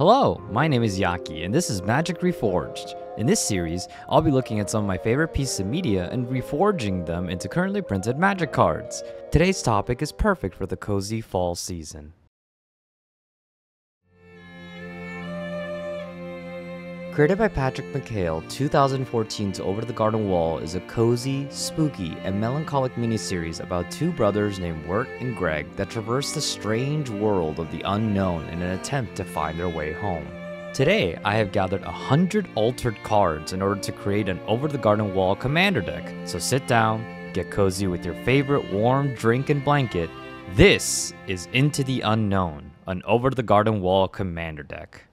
Hello, my name is Yaki, and this is Magic Reforged. In this series, I'll be looking at some of my favorite pieces of media and reforging them into currently printed Magic cards. Today's topic is perfect for the cozy fall season. Created by Patrick McHale, 2014's Over the Garden Wall is a cozy, spooky, and melancholic miniseries about two brothers named Wirt and Greg that traverse the strange world of the unknown in an attempt to find their way home. Today, I have gathered 100 altered cards in order to create an Over the Garden Wall commander deck, so sit down, get cozy with your favorite warm drink and blanket. This is Into the Unknown, an Over the Garden Wall commander deck.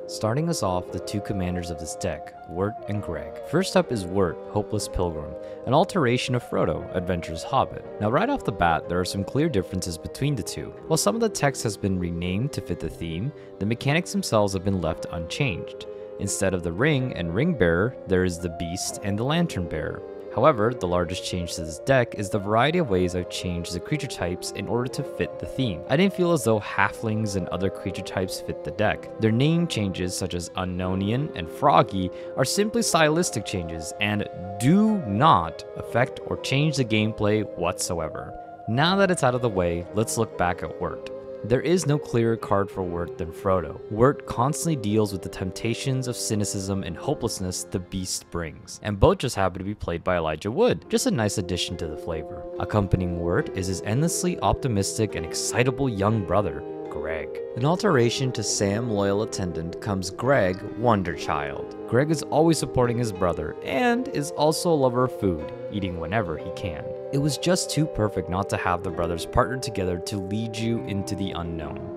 Starting us off, the two commanders of this deck, Wirt and Greg. First up is Wirt, Hopeless Pilgrim, an alteration of Frodo, Adventurous Hobbit. Now right off the bat, there are some clear differences between the two. While some of the text has been renamed to fit the theme, the mechanics themselves have been left unchanged. Instead of the ring and ring bearer, there is the beast and the lantern bearer. However, the largest change to this deck is the variety of ways I've changed the creature types in order to fit the theme. I didn't feel as though halflings and other creature types fit the deck. Their name changes, such as Unknownian and Froggy, are simply stylistic changes and do not affect or change the gameplay whatsoever. Now that it's out of the way, let's look back at Wirt. There is no clearer card for Wirt than Frodo. Wirt constantly deals with the temptations of cynicism and hopelessness the beast brings, and both just happen to be played by Elijah Wood, just a nice addition to the flavor. Accompanying Wirt is his endlessly optimistic and excitable young brother, Greg. An alteration to Sam Loyal Attendant comes Greg Wonderchild. Greg is always supporting his brother and is also a lover of food, eating whenever he can. It was just too perfect not to have the brothers partnered together to lead you into the unknown.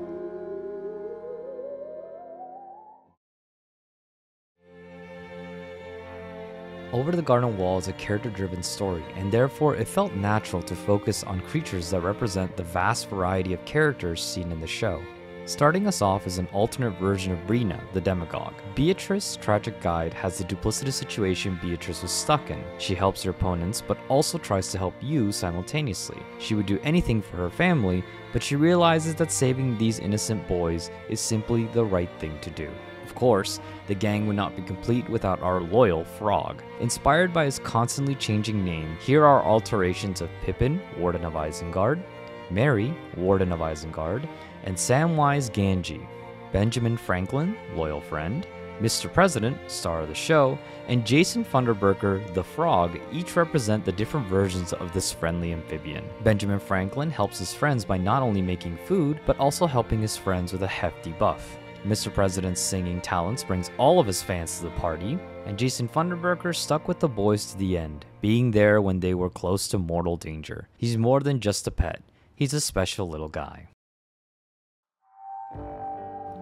Over the Garden Wall is a character-driven story, and therefore it felt natural to focus on creatures that represent the vast variety of characters seen in the show. Starting us off is an alternate version of Brina, the demagogue. Beatrice's tragic guide has the duplicitous situation Beatrice was stuck in. She helps her opponents, but also tries to help you simultaneously. She would do anything for her family, but she realizes that saving these innocent boys is simply the right thing to do. Of course, the gang would not be complete without our loyal Frog. Inspired by his constantly changing name, here are alterations of Pippin, Warden of Isengard, Mary, Warden of Isengard, and Samwise Gamgee. Benjamin Franklin, loyal friend, Mr. President, star of the show, and Jason Funderburker, the Frog, each represent the different versions of this friendly amphibian. Benjamin Franklin helps his friends by not only making food, but also helping his friends with a hefty buff. Mr. President's singing talents brings all of his fans to the party, and Jason Funderburker stuck with the boys to the end, being there when they were close to mortal danger. He's more than just a pet, he's a special little guy.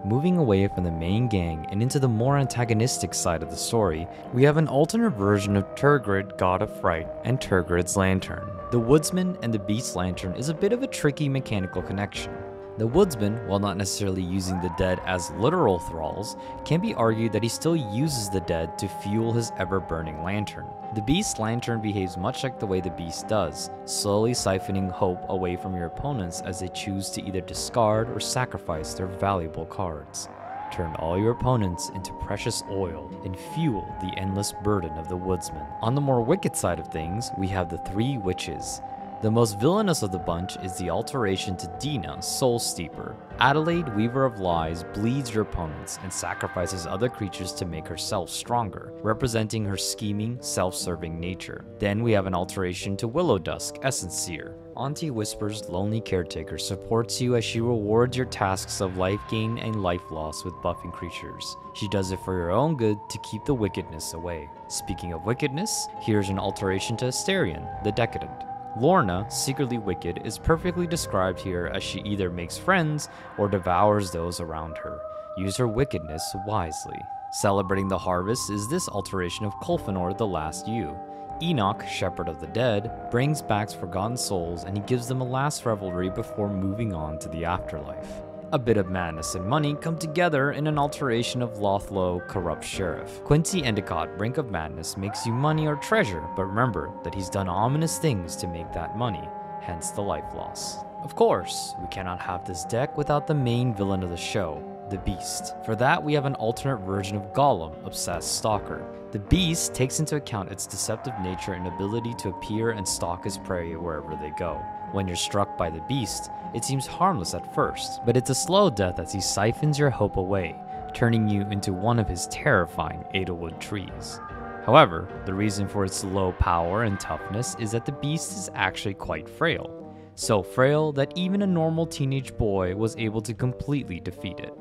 Moving away from the main gang and into the more antagonistic side of the story, we have an alternate version of Turgrid, God of Fright, and Turgrid's Lantern. The Woodsman and the Beast's Lantern is a bit of a tricky mechanical connection. The Woodsman, while not necessarily using the dead as literal thralls, can be argued that he still uses the dead to fuel his ever-burning lantern. The Beast's Lantern behaves much like the way the Beast does, slowly siphoning hope away from your opponents as they choose to either discard or sacrifice their valuable cards. Turn all your opponents into precious oil and fuel the endless burden of the Woodsman. On the more wicked side of things, we have the Three Witches. The most villainous of the bunch is the alteration to Dina, Soul Steeper. Adelaide, Weaver of Lies, bleeds your opponents and sacrifices other creatures to make herself stronger, representing her scheming, self-serving nature. Then we have an alteration to Willow Dusk, Essence Seer. Auntie Whisper's lonely caretaker supports you as she rewards your tasks of life gain and life loss with buffing creatures. She does it for your own good to keep the wickedness away. Speaking of wickedness, here's an alteration to Asterion, the Decadent. Lorna, secretly wicked, is perfectly described here as she either makes friends or devours those around her. Use her wickedness wisely. Celebrating the harvest is this alteration of Kulfanor the Last You. Enoch, Shepherd of the Dead, brings back forgotten souls and he gives them a last revelry before moving on to the afterlife. A bit of madness and money come together in an alteration of Lothlow, corrupt sheriff. Quincy Endicott, Brink of Madness, makes you money or treasure, but remember that he's done ominous things to make that money, hence the life loss. Of course, we cannot have this deck without the main villain of the show, the Beast. For that, we have an alternate version of Gollum, Obsessed Stalker. The Beast takes into account its deceptive nature and ability to appear and stalk his prey wherever they go. When you're struck by the Beast, it seems harmless at first, but it's a slow death as he siphons your hope away, turning you into one of his terrifying Edelwood trees. However, the reason for its low power and toughness is that the Beast is actually quite frail. So frail that even a normal teenage boy was able to completely defeat it.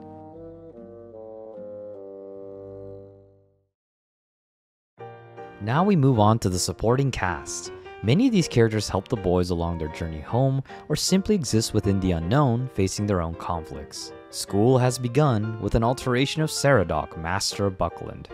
Now we move on to the supporting cast. Many of these characters help the boys along their journey home, or simply exist within the unknown, facing their own conflicts. School has begun with an alteration of Saradoc, Master of Buckland.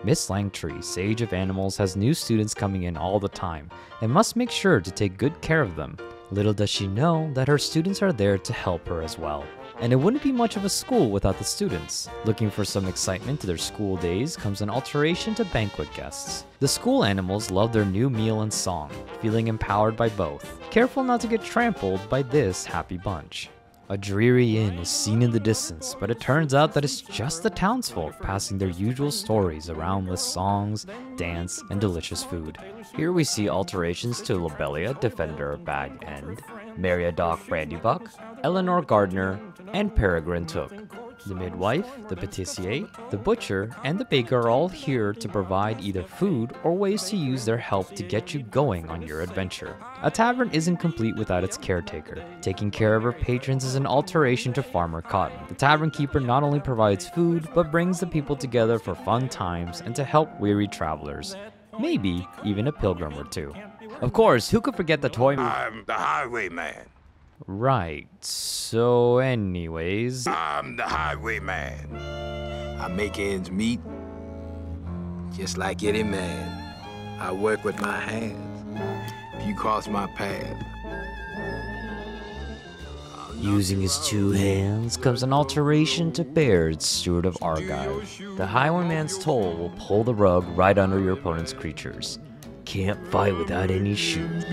Miss Langtree, Sage of Animals, has new students coming in all the time, and must make sure to take good care of them. Little does she know that her students are there to help her as well. And it wouldn't be much of a school without the students. Looking for some excitement to their school days comes an alteration to banquet guests. The school animals love their new meal and song, feeling empowered by both. Careful not to get trampled by this happy bunch. A dreary inn is seen in the distance, but it turns out that it's just the townsfolk passing their usual stories around with songs, dance, and delicious food. Here we see alterations to Lobelia, Defender of Bag End, Meriadoc Brandybuck, Eleanor Gardner, and Peregrine Took. The midwife, the patissier, the butcher, and the baker are all here to provide either food or ways to use their help to get you going on your adventure. A tavern isn't complete without its caretaker. Taking care of her patrons is an alteration to Farmer Cotton. The tavern keeper not only provides food, but brings the people together for fun times and to help weary travelers. Maybe even a pilgrim or two. Of course, who could forget the toy... I'm the highwayman. Right, so anyways... I'm the highwayman. I make ends meet, just like any man. I work with my hands. If you cross my path... Using his two hands comes an alteration to Baird, Steward of Argyle. The highwayman's toll will pull the rug right under your opponent's creatures. Can't fight without any shoes.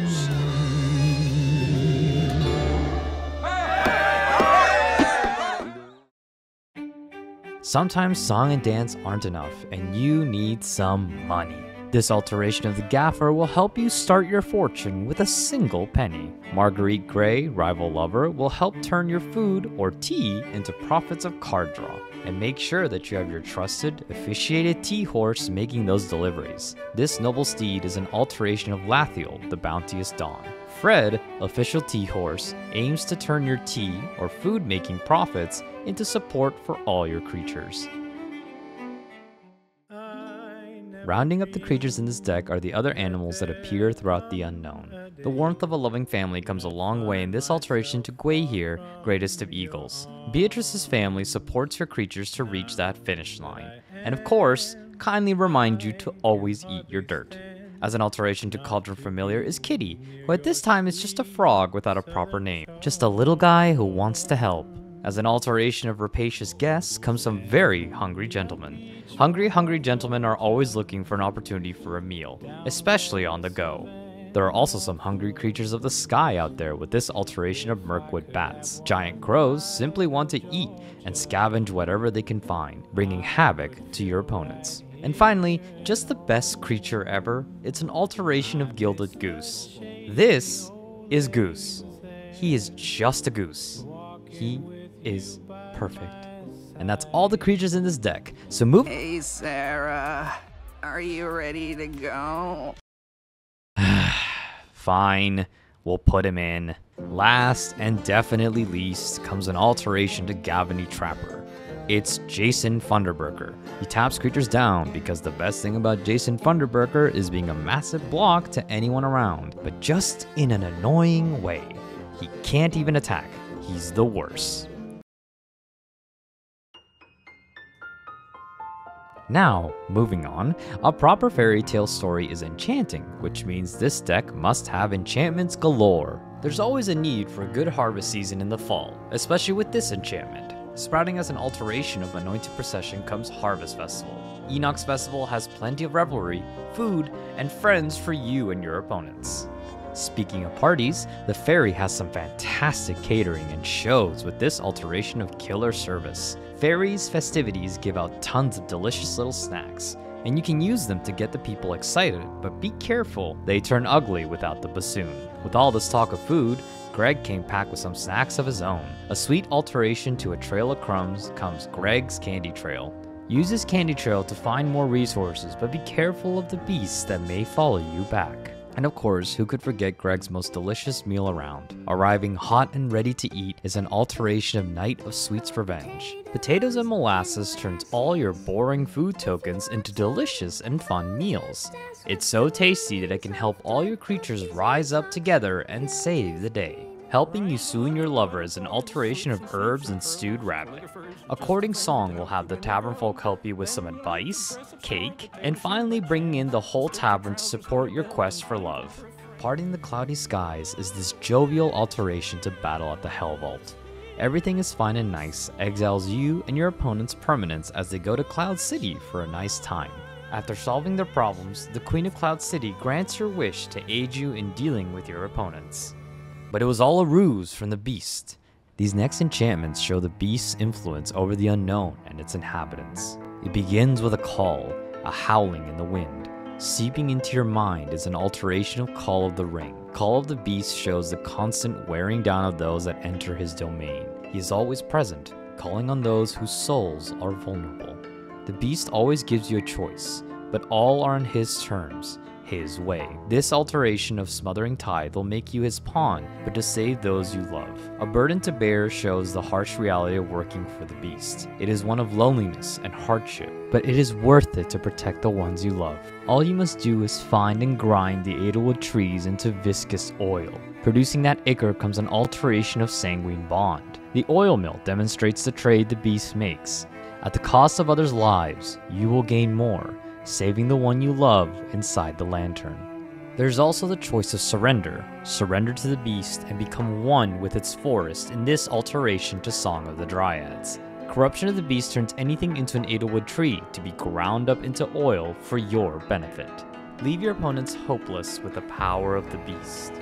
Sometimes song and dance aren't enough, and you need some money. This alteration of the Gaffer will help you start your fortune with a single penny. Marguerite Gray, Rival Lover, will help turn your food or tea into profits of card draw. And make sure that you have your trusted, officiated tea horse making those deliveries. This noble steed is an alteration of Lathiel, the bounteous Dawn. Fred, official tea horse, aims to turn your tea or food making profits into support for all your creatures. Rounding up the creatures in this deck are the other animals that appear throughout the unknown. The warmth of a loving family comes a long way in this alteration to Gwaihir, greatest of eagles. Beatrice's family supports her creatures to reach that finish line, and of course, kindly remind you to always eat your dirt. As an alteration to Cauldron Familiar is Kitty, who at this time is just a frog without a proper name. Just a little guy who wants to help. As an alteration of Rapacious Guests comes some very hungry gentlemen. Hungry gentlemen are always looking for an opportunity for a meal, especially on the go. There are also some hungry creatures of the sky out there with this alteration of Mirkwood Bats. Giant crows simply want to eat and scavenge whatever they can find, bringing havoc to your opponents. And finally, just the best creature ever, it's an alteration of Gilded Goose. This is Goose. He is just a goose. He is perfect. And that's all the creatures in this deck. So move... Hey, Sarah. Are you ready to go? Fine. We'll put him in. Last and definitely least comes an alteration to Gavany Trapper. It's Jason Funderburker. He taps creatures down because the best thing about Jason Funderburker is being a massive block to anyone around, but just in an annoying way. He can't even attack. He's the worst. Now, moving on, a proper fairy tale story is enchanting, which means this deck must have enchantments galore. There's always a need for a good harvest season in the fall, especially with this enchantment. Sprouting as an alteration of Anointed Procession comes Harvest Festival. Enoch's Festival has plenty of revelry, food, and friends for you and your opponents. Speaking of parties, the Fairy has some fantastic catering and shows with this alteration of killer service. Fairy's festivities give out tons of delicious little snacks, and you can use them to get the people excited, but be careful, they turn ugly without the bassoon. With all this talk of food, Greg came packed with some snacks of his own. A sweet alteration to a trail of crumbs comes Greg's Candy Trail. Use this candy trail to find more resources, but be careful of the beasts that may follow you back. And of course, who could forget Greg's most delicious meal around? Arriving hot and ready to eat is an alteration of Night of Sweet's Revenge. Potatoes and molasses turns all your boring food tokens into delicious and fun meals. It's so tasty that it can help all your creatures rise up together and save the day. Helping you swoon your lover is an alteration of herbs and stewed rabbit. A courting song will have the tavern folk help you with some advice, cake, and finally bringing in the whole tavern to support your quest for love. Parting the cloudy skies is this jovial alteration to battle at the Hell Vault. Everything is fine and nice, exiles you and your opponent's permanents as they go to Cloud City for a nice time. After solving their problems, the Queen of Cloud City grants your wish to aid you in dealing with your opponents. But it was all a ruse from the beast. These next enchantments show the beast's influence over the unknown and its inhabitants. It begins with a call, a howling in the wind. Seeping into your mind is an alteration of Call of the Ring. Call of the Beast shows the constant wearing down of those that enter his domain. He is always present, calling on those whose souls are vulnerable. The beast always gives you a choice, but all are on his terms, his way. This alteration of Smothering Tide will make you his pawn, but to save those you love. A burden to bear shows the harsh reality of working for the beast. It is one of loneliness and hardship, but it is worth it to protect the ones you love. All you must do is find and grind the Edelwood trees into viscous oil. Producing that ichor comes an alteration of Sanguine Bond. The oil mill demonstrates the trade the beast makes. At the cost of others' lives, you will gain more, saving the one you love inside the lantern. There's also the choice of surrender. Surrender to the beast and become one with its forest in this alteration to Song of the Dryads. Corruption of the beast turns anything into an Edelwood tree to be ground up into oil for your benefit. Leave your opponents hopeless with the power of the beast.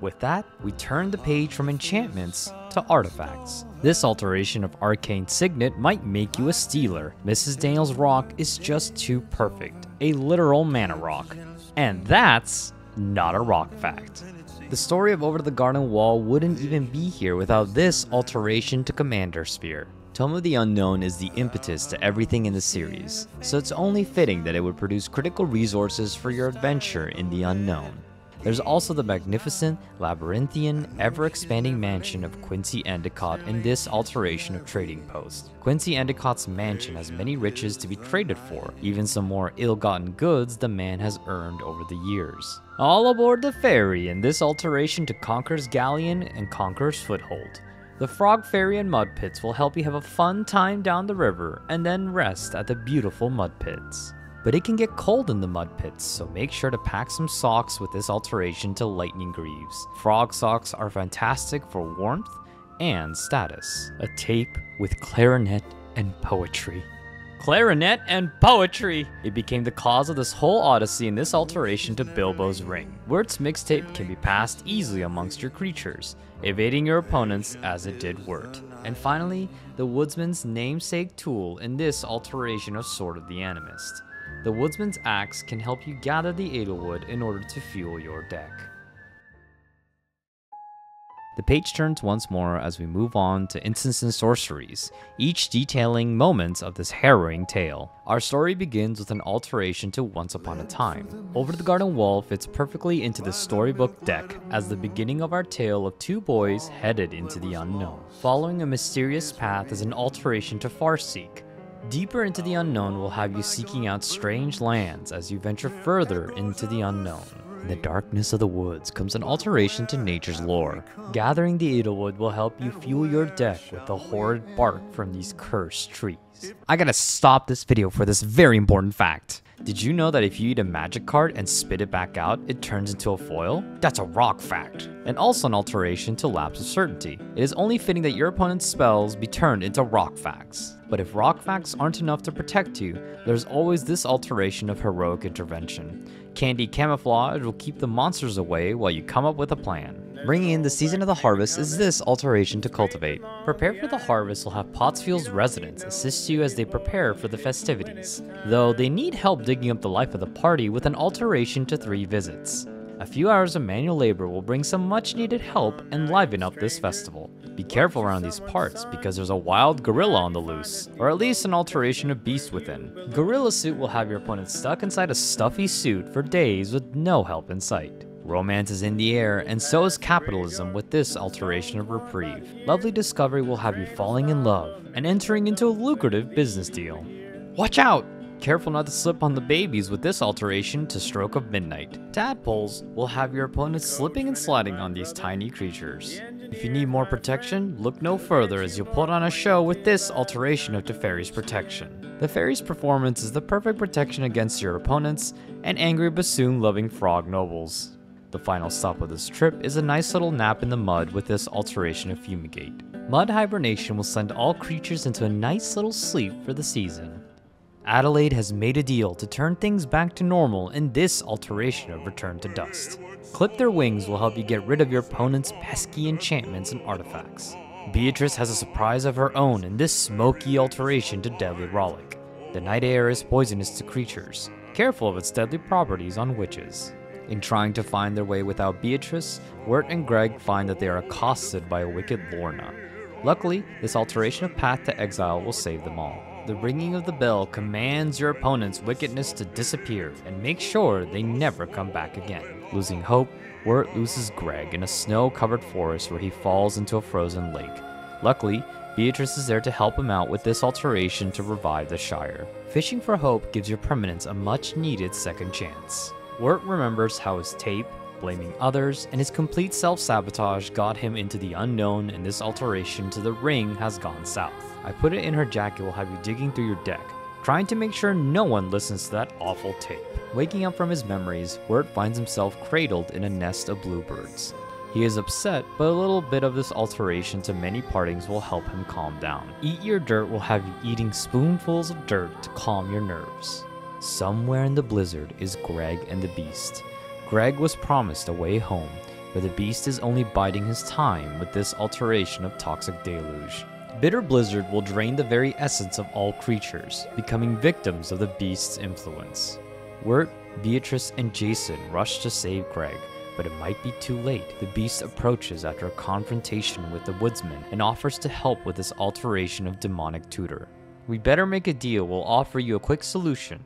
With that, we turn the page from enchantments to artifacts. This alteration of Arcane Signet might make you a stealer. Mrs. Daniel's rock is just too perfect, a literal mana rock. And that's not a rock fact. The story of Over the Garden Wall wouldn't even be here without this alteration to Commander Spear. Tome of the Unknown is the impetus to everything in the series, so it's only fitting that it would produce critical resources for your adventure in the unknown. There's also the magnificent, labyrinthian, ever-expanding mansion of Quincy Endicott in this alteration of Trading Post. Quincy Endicott's mansion has many riches to be traded for, even some more ill-gotten goods the man has earned over the years. All aboard the ferry in this alteration to Conqueror's Galleon and Conqueror's Foothold. The Frog Ferry and Mud Pits will help you have a fun time down the river and then rest at the beautiful Mud Pits. But it can get cold in the mud pits, so make sure to pack some socks with this alteration to Lightning Greaves. Frog socks are fantastic for warmth and status. A tape with clarinet and poetry. Clarinet and poetry! It became the cause of this whole odyssey in this alteration to Bilbo's Ring. Wirt's mixtape can be passed easily amongst your creatures, evading your opponents as it did Wirt. And finally, the Woodsman's namesake tool in this alteration of Sword of the Animist. The Woodsman's Axe can help you gather the Edelwood in order to fuel your deck. The page turns once more as we move on to Instants and Sorceries, each detailing moments of this harrowing tale. Our story begins with an alteration to Once Upon a Time. Over the Garden Wall fits perfectly into the storybook deck as the beginning of our tale of two boys headed into the unknown. Following a mysterious path is an alteration to Farseek. Deeper into the unknown will have you seeking out strange lands as you venture further into the unknown. In the darkness of the woods comes an alteration to nature's lore. Gathering the Edelwood will help you fuel your deck with the horrid bark from these cursed trees. I gotta stop this video for this very important fact. Did you know that if you eat a magic card and spit it back out, it turns into a foil? That's a rock fact. And also an alteration to Lapse of Certainty. It is only fitting that your opponent's spells be turned into rock facts. But if rock facts aren't enough to protect you, there's always this alteration of Heroic Intervention. Candy Camouflage will keep the monsters away while you come up with a plan. Bringing in the Season of the Harvest is this alteration to Cultivate. Prepare for the Harvest will have Pottsfield's residents assist you as they prepare for the festivities, though they need help digging up the life of the party with an alteration to 3 visits. A few hours of manual labor will bring some much needed help and liven up this festival. Be careful around these parts because there's a wild gorilla on the loose, or at least an alteration of beast within. Gorilla Suit will have your opponent stuck inside a stuffy suit for days with no help in sight. Romance is in the air, and so is capitalism with this alteration of Reprieve. Lovely Discovery will have you falling in love and entering into a lucrative business deal. Watch out! Careful not to slip on the babies with this alteration to Stroke of Midnight. Tadpoles will have your opponent slipping and sliding on these tiny creatures. If you need more protection, look no further as you'll put on a show with this alteration of Teferi's Protection. The Fairy's performance is the perfect protection against your opponents and angry bassoon-loving frog nobles. The final stop of this trip is a nice little nap in the mud with this alteration of Fumigate. Mud Hibernation will send all creatures into a nice little sleep for the season. Adelaide has made a deal to turn things back to normal in this alteration of Return to Dust. Clip Their Wings will help you get rid of your opponent's pesky enchantments and artifacts. Beatrice has a surprise of her own in this smoky alteration to Deadly Rollick. The night air is poisonous to creatures. Careful of its deadly properties on witches. In trying to find their way without Beatrice, Wirt and Greg find that they are accosted by a wicked Lorna. Luckily, this alteration of Path to Exile will save them all. The ringing of the bell commands your opponent's wickedness to disappear and make sure they never come back again. Losing hope, Wirt loses Greg in a snow-covered forest where he falls into a frozen lake. Luckily, Beatrice is there to help him out with this alteration to revive the Shire. Fishing for hope gives your permanents a much-needed second chance. Wirt remembers how his tape, blaming others, and his complete self-sabotage got him into the unknown, and this alteration to the ring has gone south. I Put It in Her Jacket will have you digging through your deck, trying to make sure no one listens to that awful tape. Waking up from his memories, Wirt finds himself cradled in a nest of bluebirds. He is upset, but a little bit of this alteration to many partings will help him calm down. Eat Your Dirt will have you eating spoonfuls of dirt to calm your nerves. Somewhere in the blizzard is Greg and the Beast. Greg was promised a way home, but the Beast is only biding his time with this alteration of Toxic Deluge. Bitter Blizzard will drain the very essence of all creatures, becoming victims of the Beast's influence. Wirt, Beatrice, and Jason rush to save Greg, but it might be too late. The Beast approaches after a confrontation with the Woodsman and offers to help with this alteration of Demonic Tutor. We better make a deal. We'll offer you a quick solution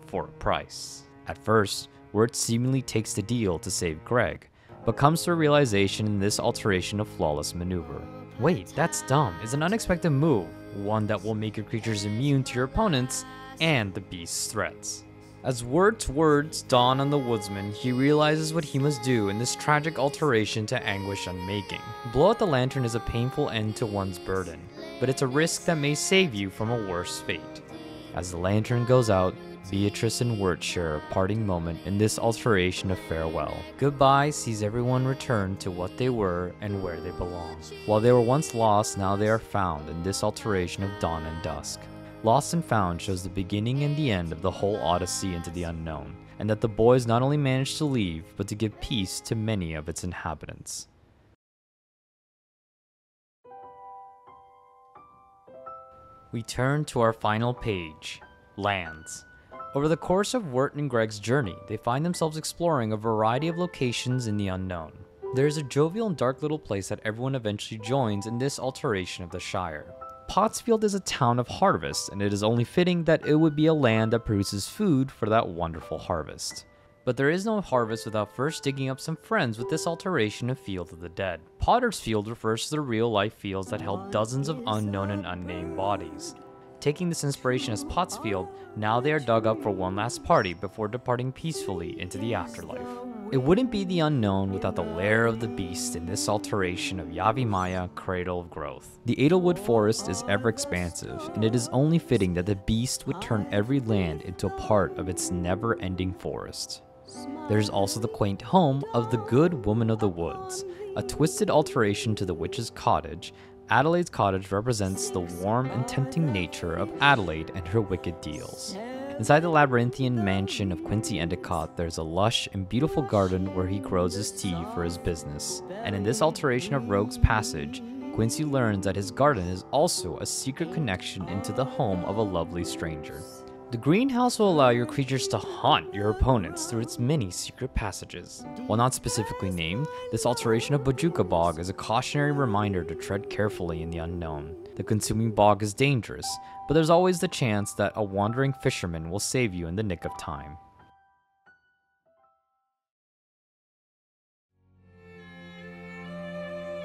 for a price. At first, Wirt seemingly takes the deal to save Greg, but comes to a realization in this alteration of Flawless Maneuver. Wait, that's dumb. It's an unexpected move, one that will make your creatures immune to your opponents and the Beast's threats. As Wirt's words dawn on the Woodsman, he realizes what he must do in this tragic alteration to Anguish Unmaking. Blow out the lantern is a painful end to one's burden, but it's a risk that may save you from a worse fate. As the lantern goes out, Beatrice and Wirt share a parting moment in this alteration of farewell. Goodbye sees everyone return to what they were and where they belong. While they were once lost, now they are found in this alteration of Dawn and Dusk. Lost and Found shows the beginning and the end of the whole odyssey into the unknown, and that the boys not only managed to leave, but to give peace to many of its inhabitants. We turn to our final page, Lands. Over the course of Wirt and Greg's journey, they find themselves exploring a variety of locations in the unknown. There is a jovial and dark little place that everyone eventually joins in this alteration of the Shire. Pottsfield is a town of harvest, and it is only fitting that it would be a land that produces food for that wonderful harvest. But there is no harvest without first digging up some friends with this alteration of Field of the Dead. Potter's Field refers to the real-life fields that held dozens of unknown and unnamed bodies. Taking this inspiration as Pottsfield, now they are dug up for one last party before departing peacefully into the afterlife. It wouldn't be the unknown without the lair of the beast in this alteration of Yavimaya, Cradle of Growth. The Edelwood Forest is ever expansive, and it is only fitting that the beast would turn every land into a part of its never-ending forest. There's also the quaint home of the Good Woman of the Woods, a twisted alteration to the witch's cottage. Adelaide's cottage represents the warm and tempting nature of Adelaide and her wicked deals. Inside the labyrinthian mansion of Quincy Endicott, there's a lush and beautiful garden where he grows his tea for his business. And in this alteration of Rogue's Passage, Quincy learns that his garden is also a secret connection into the home of a lovely stranger. The greenhouse will allow your creatures to haunt your opponents through its many secret passages. While not specifically named, this alteration of Bojuka Bog is a cautionary reminder to tread carefully in the unknown. The consuming bog is dangerous, but there's always the chance that a wandering fisherman will save you in the nick of time.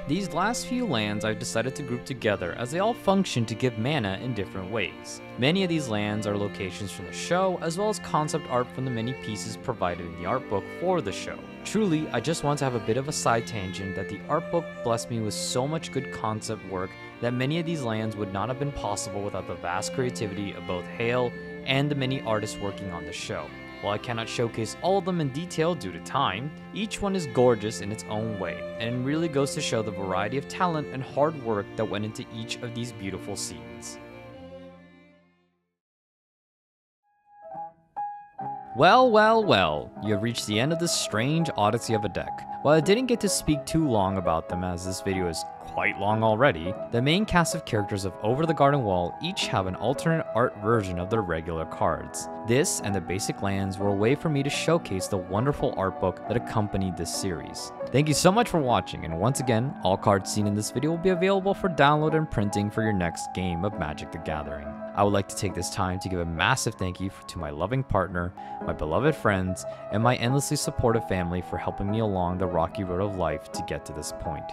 These last few lands I've decided to group together as they all function to give mana in different ways. Many of these lands are locations from the show, as well as concept art from the many pieces provided in the art book for the show. Truly, I just want to have a bit of a side tangent that the art book blessed me with so much good concept work that many of these lands would not have been possible without the vast creativity of both Hale and the many artists working on the show. While I cannot showcase all of them in detail due to time, each one is gorgeous in its own way, and it really goes to show the variety of talent and hard work that went into each of these beautiful scenes. Well, you have reached the end of this strange odyssey of a deck. While I didn't get to speak too long about them as this video is quite long already, the main cast of characters of Over the Garden Wall each have an alternate art version of their regular cards. This and the basic lands were a way for me to showcase the wonderful art book that accompanied this series. Thank you so much for watching, and once again, all cards seen in this video will be available for download and printing for your next game of Magic the Gathering. I would like to take this time to give a massive thank you to my loving partner, my beloved friends, and my endlessly supportive family for helping me along the rocky road of life to get to this point.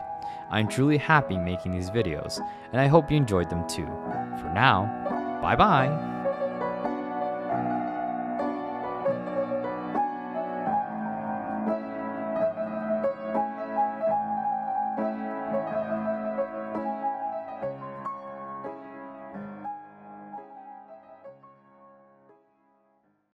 I am truly happy making these videos, and I hope you enjoyed them too. For now, bye bye!